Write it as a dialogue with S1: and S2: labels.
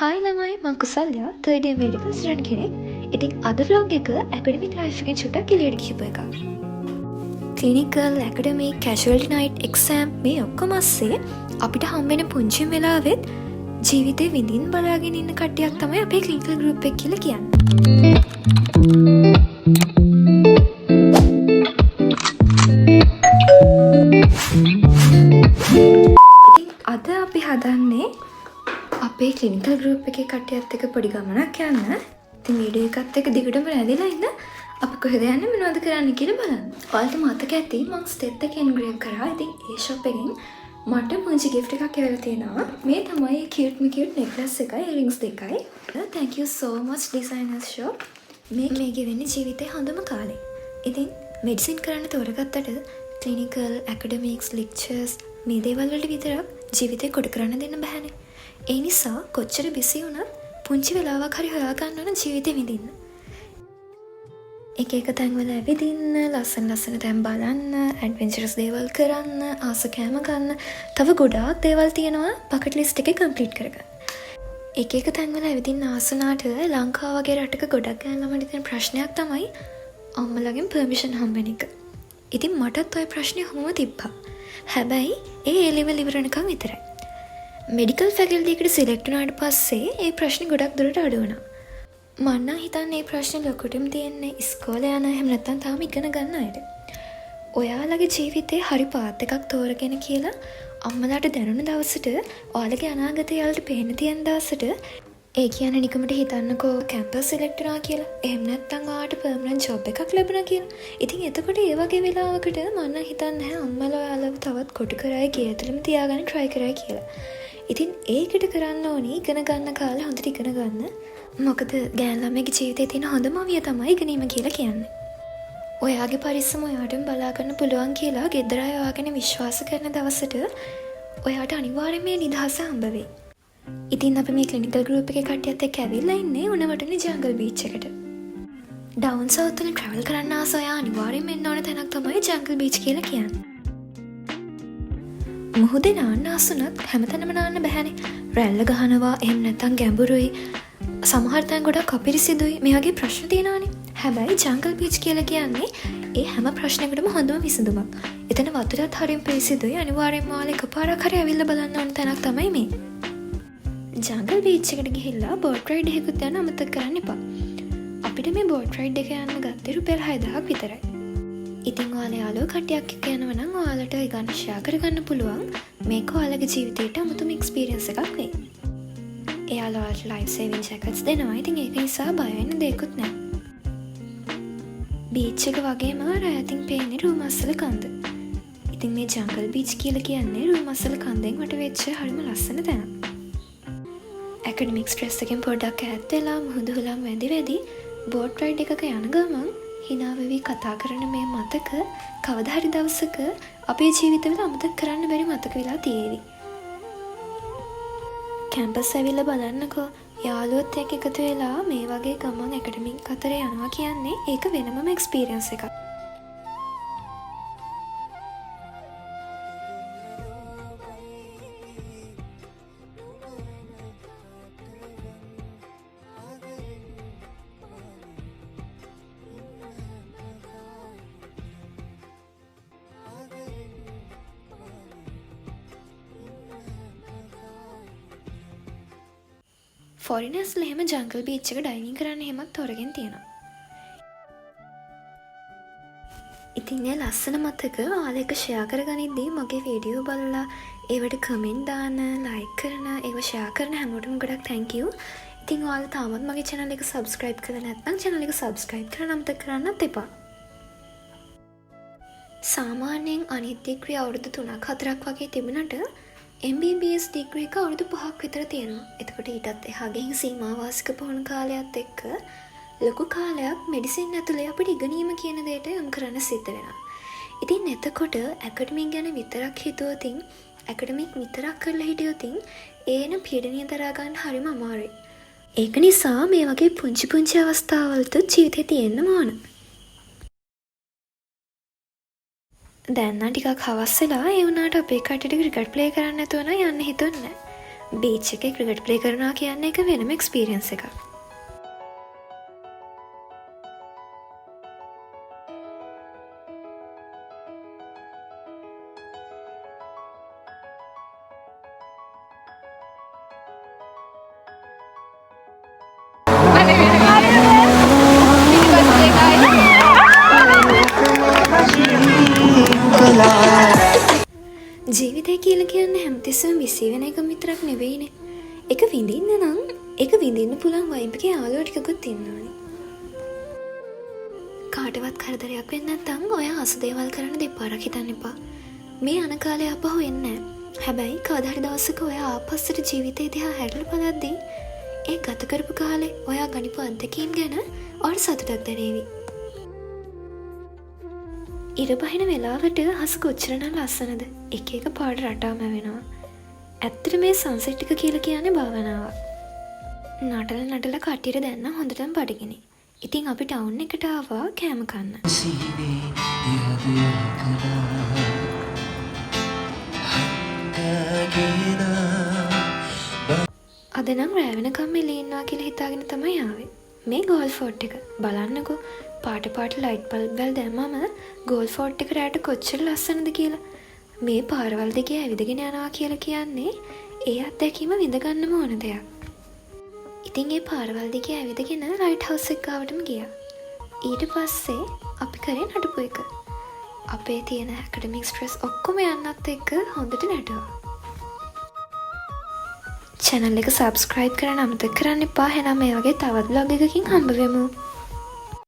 S1: Hi ළමයි මං කුසල්යා third year medical student කෙනෙක්. ඉතින් අද vlog එක academic life එකෙන් චුට්ටක් එළියට ගිහපු එකක්. clinical academic casualty night exam මේ ඔක්කොම අස්සේ අපිට හම්බෙන පුංචිම වෙලාවෙත් ජීවිතේ විඳින්න බලාගෙන ඉන්න කට්ටියක් තමයි අපේ clinical group එක කියලා කියන්නේ. අද අපි හදන්නේ අපේ ක්ලිනිකල් ගෲප් එකේ කට්ටියත් එක්ක පොඩි ගමනක් යන්න. ඉතින් වීඩියෝ එකත් එක්ක දිගටම රැඳිලා ඉන්න. අපි කොහෙද යන්නේ මොනවද කරන්න කියලා බලන්න. ඔයාලට මතක ඇති මම ස්ටෙප් එක එන්ග්‍රේව් කරා. ඉතින් ඒ ෂොප් එකෙන් මට පුංචි gift එකක් එවලා තියෙනවා. මේ තමයි cute necklace එකයි earrings දෙකයි. Thank you so much designers shop. මේ ගෙවෙන්නේ ජීවිතේ හොඳම කාලේ. ඉතින් මෙඩිසින් කරන්න තෝරගත්තට ක්ලිනිකල් ඇකඩමික්ස් ලෙක්චර්ස් මේ දේවල් වලට විතරක් ජීවිතේ කොට කරන්න දෙන්න බෑනේ. ඒ නිසා කොච්චර බිසි වුණත් පුංචි වෙලාවක් හරි හොයාගන්න ඕන ජීවිතේ විඳින්න. එක තැන්වල ඇවිදින්න, ලස්සන තැන් බලන්න, ඇඩ්වෙන්චරස් දේවල් කරන්න, ආස කෑම ගන්න, තව ගොඩාක් දේවල් තියෙනවා බකට් ලිස්ට් එකේ කම්ප්ලීට් කරගන්න. එක තැන්වල ඇවිදින්න ආස වුණාට ලංකාව වගේ රටක ගොඩක් ගෑනු ළමයින්ට තියෙන ප්‍රශ්නයක් තමයි අම්මලාගෙන් පර්මිෂන් හම්බෙන එක. ඉතින් මටත් ওই ප්‍රශ්නේ හැමෝම තිබ්බා. හැබැයි ඒ ලෙවල් ඉවරනකම් විතරයි. මෙඩිකල් ෆැකල්ටි එකට සිලෙක්ට් වුණාට පස්සේ ඒ ප්‍රශ්නේ ගොඩක් දුරට අඩු වුණා. මම නම් හිතන්නේ මේ ප්‍රශ්නේ ලොකුටම තියෙන්නේ ඉස්කෝලේ යන එහෙම නැත්නම් තාම ඉගෙන ගන්න අයට. ඔයාලගේ ජීවිතේ හරි පාත් එකක් තෝරගෙන කියලා අම්මලාට දැනුණ දවසට ඔයාලගේ අනාගතය යාලට පේන්න තියෙන දවසට ඒ කියන්නේ නිකමට හිතන්නකෝ කැම්පස් සිලෙක්ට් වුණා කියලා. එහෙම නැත්නම් ඔයාලට පර්මනන්ට් ජොබ් එකක් ලැබුණා කියලා. ඉතින් එතකොට ඒ වගේ වෙලාවකට මම නම් හිතන්නේ නැහැ අම්මලා ඔයාලව තවත් කොටු කරයි ගේ ඇතුළෙම තියාගන්න try කරයි කියලා. ඉතින් ඒකට කරන්න ඕනි ඉගෙන ගන්න කාලේ හොඳට ඉගෙන ගන්න. මොකද ගෑනු ළමයිගේ ජීවිතේ තියෙන හොඳම අවිය තමයි ඉගෙනීම කියලා කියන්නේ. ඔයාගේ පරිස්සම ඔයාටම බලා ගන්න පුළුවන් කියලා ගෙදර අය ඔයාගෙන විශ්වාස කරන දවසට ඔයාට අනිවාර්යයෙන් මේ නිදහස හම්බ වෙයි. ඉතින් අපි මේ ක්ලිනිකල් ගෲප් එකේ කට්ටියත් එක්ක ඇවිල්ලා ඉන්නේ උණවටනේ ජංගල් බීච් එකට. ඩවුන් සවුත් වලින් ට්‍රැවල් කරන්න ආස ඔයා අනිවාර්යයෙන්ම එන්න ඕන තැනක් තමයි ජංගල් බීච් කියලා කියන්නේ. මුහුදේ නාන්න ආසුනත් හැමතැනම නාන්න බැහැනේ. රැල්ල ගහනවා එහෙම නැත්නම් ගැඹුරුයි. සමහර තැන් ගොඩක් අපිරිසිදුයි. මේ වගේ ප්‍රශ්න තියෙනවානේ. හැබැයි ජංගල් බීච් කියලා කියන්නේ ඒ හැම ප්‍රශ්නයකටම හොඳම විසඳුමක්. එතන වතුරත් හරියම පිරිසිදුයි. අනිවාර්යයෙන්ම ඔයාලා එකපාරක් හරි ඇවිල්ලා බලන්න ඕන තැනක් තමයි මේ. ජංගල් බීච් එකට ගිහිල්ලා බෝට් රයිඩ් එකකුත් යන්න අමතක කරන්න එපා. අපිට මේ බෝට් රයිඩ් එක යන්න ගත්තේ රුපියල් 6000ක් විතරයි. ඉතින් ඔයාලා යාළුවෝ කට්ටියක් එක්ක යනවා නම් ඔයාලට ඒ ගන්න ෂෙයා කරගන්න පුළුවන්. මේක ඔයාලගේ ජීවිතේට අමුතුම එක්ස්පීරියන්ස් එකක් වෙයි. එයාලා ඔයාලට ලයිෆ් සේවිං ජැකට්ස් දෙනවා. ඉතින් ඒක නිසා බය වෙන්න දෙයක්වත් නැහැ. බීච් එක වගේම රාතින් පේන්නේ රූමස්සල කන්ද. ඉතින් මේ ජංගල් බීච් කියලා කියන්නේ රූමස්සල කන්දෙන් වට වෙච්ච හරිම ලස්සන තැනක්. ඇකඩමික් ස්ට්‍රෙස් එකෙන් පොඩ්ඩක් ඈත් වෙලා මුහුදු හුලං වැදි බෝට් රයිඩ් එකක යන ගමන් hina වෙවි කතා කරන මේ මතක කවදා හරි දවසක අපේ ජීවිතවල අමතක කරන්න බැරි මතක වෙලා තියෙවි. කැම්පස් ඇවිල්ලා බලන්නකෝ යාළුවොත් එක්ක එකතු වෙලා මේ වගේ ගමන් ඇකඩමික් අතර යනවා කියන්නේ ඒක වෙනමම එක්ස්පීරියන්ස් එකක්. ෆොරිනර්ස්ලා එහෙම ජංගල් බීච් එක ඩයිවිං කරන්න එහෙමත් තෝරගෙන තියෙනවා. ඉතින් මේ ලස්සන මතක ඔයාලා එක්ක ෂෙයා කරගනිද්දී මගේ වීඩියෝ බලලා ඒවට කමෙන්ට් දාන, ලයික් කරන, ඒව ෂෙයා කරන හැමෝටම ගොඩක් thank you. ඉතින් ඔයාලා තාමත් මගේ channel එක subscribe කරලා නැත්නම් channel එක subscribe කරන්න අමතක කරන්නත් එපා. සාමාන්‍යයෙන් අනිත් ඩිග්‍රී අවුරුදු 3-4ක් වගේ තිබුණාට MBBS ඩිග්‍රී එක අවුරුදු 5ක් විතර තියෙනවා. එතකොට ඊටත් එහා ගිහින් සීමාවාසික පුහුණු කාලයත් එක්ක ලොකු කාලයක් මෙඩිසින් ඇතුලේ අපිට ඉගෙනීම කියන දෙයට යොමු කරන්න සිද්ධ වෙනවා. ඉතින් එතකොට ඇකඩමික් ගැන විතරක් හිතුවොතින් ඇකඩමික් විතරක් කරලා හිටියොතින් ඒන පීඩනය දරා ගන්න හරිම අමාරුයි. ඒක නිසා මේ වගේ පුංචි අවස්ථාවලට ජීවිතේ තියෙන්න ඕන. දැන් නම් ටිකක් හවස් වෙලා ඒ වුණාට අපේ කට්ටියට ක්‍රිකට් ප්ලේ කරන්න නැතුව නම් යන්න හිතුන්නේ නැහැ. බීච් එකේ ක්‍රිකට් ප්ලේ කරනවා කියන්නේ එක වෙනම එක්ස්පීරියන්ස් එකක්. ජීවිතය කියලා කියන්නේ හැමතිස්සෙම විසි වෙන එක විතරක් නෙවෙයිනේ. එක විඳින්න නම් එක විඳින්න පුළුවන් වයිබ් එකේ යාළුවෝ ටිකකුත් ඉන්න ඕනේ. කාටවත් කරදරයක් වෙන්නේ නැත්නම් ඔය ආසු දේවල් කරන්න දෙපාරක් හිතන්න එපා. මේ යන කාලේ ආපහු එන්නේ නැහැ. හැබැයි කවදා හරි දවසක ඔය ආපස්සට ජීවිතේ දිහා හැරිලා බලද්දී ඒ ගත කරපු කාලේ ඔයා ගනිපු අත්දැකීම් ගැන ඔයාට සතුටක් දැනේවි. ඉර බහින වෙලාවට හස කොච්චර නම් ලස්සනද. එක එක පාට රටාම වෙනවා. ඇත්තට මේ සන්සෙට් එක කියලා කියන්නේ භාවනාවක්. නටල කට්ටියට දැන්න හොඳටම බඩගිනි. ඉතින් අපි ටවුන් එකට ආවා කෑම කන්න. අද නම් රෑ වෙනකම් මෙලේ ඉන්නවා කියලා හිතාගෙන තමයි ආවේ. මේ ගෝල් ෆෝට් එක බලන්නකෝ. පාට ලයිට් බල්බ් වල දැම්මම ගෝල් ෆෝට් එක රැට කොච්චර ලස්සනද කියලා. මේ පාරවල් දෙකේ ඇවිදගෙන යනවා කියලා කියන්නේ ඒ අත්දැකීම විඳ ගන්නම ඕන දෙයක්. ඉතින් ඒ පාරවල් දෙකේ ඇවිදගෙන ලයිට් හවුස් එක ගාවටම ගියා. ඊට පස්සේ අපි කරේ නටපු එක. අපේ තියෙන ඇකඩමික් ස්ට්‍රෙස් ඔක්කොම යන්නත් එක්ක හොඳට නටුවා. channel එක subscribe කරන්න අමතක කරන්න එපා. එහෙනම් මේ වගේ තවත් vlog එකකින් හම්බ වෙමු.